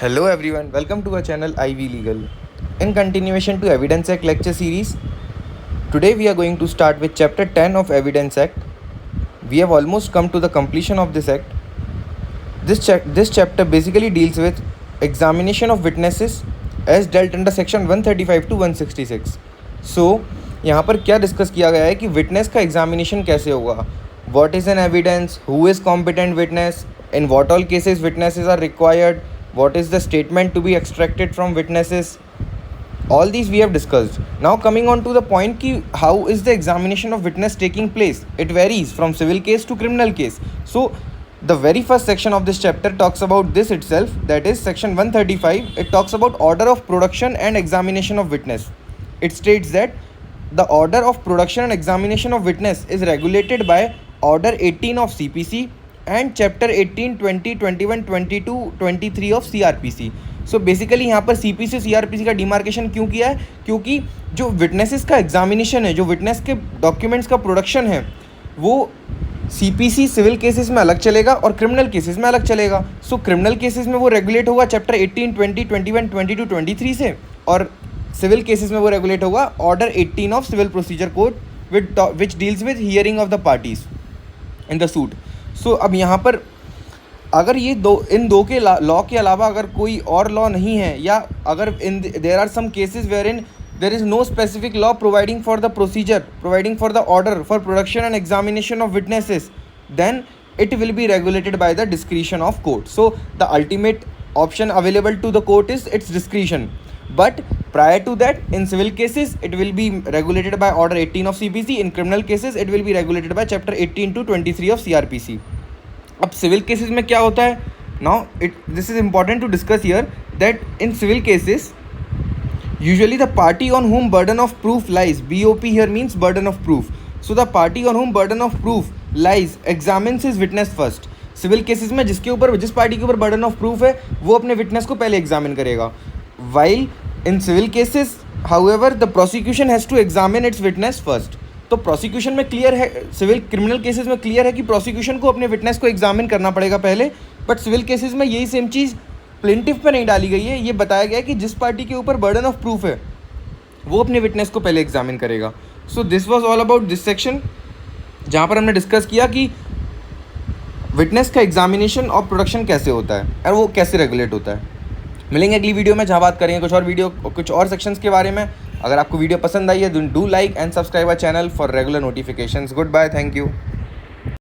Hello everyone, welcome to our channel IV Legal. In continuation to Evidence Act lecture series, today we are going to start with chapter 10 of Evidence Act. We have almost come to the completion of this act. This chapter basically deals with examination of witnesses as dealt under section 135 to 166. So, यहाँ पर क्या discuss किया गया है कि witness का examination कैसे होगा, what is an evidence, who is competent witness, in what all cases witnesses are required, what is the statement to be extracted from witnesses. All these we have discussed. Now coming on to the point ki how is the examination of witness taking place. It varies from civil case to criminal case. So the very first section of this chapter talks about this itself, that is section 135. It talks about order of production and examination of witness. It states that the order of production and examination of witness is regulated by order 18 of CPC and chapter 18, 20, 21, 22, 23 of CRPC. So basically यहाँ पर CPC CRPC का demarcation क्यों किया है, क्योंकि जो witnesses का examination है, जो विटनेस के डॉक्यूमेंट्स का प्रोडक्शन है, वो CPC सिविल केसेस में अलग चलेगा और क्रिमिनल केसेस में अलग चलेगा. सो क्रिमिनल केसेस में वो रेगुलेट होगा चैप्टर 18, 20, 21, 22, 23 से, और सिविल केसेस में वो रेगुलेट होगा order 18 of civil procedure code which deals with hearing of the parties in the suit. So अब यहाँ पर अगर ये इन दो के लॉ के अलावा अगर कोई और लॉ नहीं है, या अगर in there are some cases where in there is no specific law providing for the procedure, providing for the order for production and examination of witnesses, then it will be regulated by the discretion of court. So the ultimate option available to the court is its discretion. But prior to that, in civil cases it will be regulated by order 18 of CPC. In criminal cases it will be regulated by chapter 18 to 23 of CRPC. अब civil cases में क्या होता है? Now this is important to discuss here that in civil cases usually the party on whom burden of proof lies, BOP here means burden of proof. So the party on whom burden of proof lies examines his witness first. Civil cases में जिस party के ऊपर burden of proof है वो अपने witness को पहले examine करेगा. While in civil cases however the prosecution has to examine its witness first. तो प्रोसिक्यूशन में क्लियर है, सिविल क्रिमिनल केसेस में क्लियर है कि प्रोसिक्यूशन को अपने विटनेस को एग्जामिन करना पड़ेगा पहले. बट सिविल केसेस में यही सेम चीज़ प्लेंटिफ पे नहीं डाली गई है. ये बताया गया है कि जिस पार्टी के ऊपर बर्डन ऑफ प्रूफ है वो अपने विटनेस को पहले एग्जामिन करेगा. So this was all about this section, जहाँ पर हमने डिस्कस किया कि विटनेस का एग्जामिनेशन और प्रोडक्शन कैसे होता है और वो कैसे रेगुलेट होता है. मिलेंगे अगली वीडियो में जहाँ बात करेंगे कुछ और सेक्शंस के बारे में. अगर आपको वीडियो पसंद आई है do like and subscribe our channel for regular notifications. Good bye, thank you.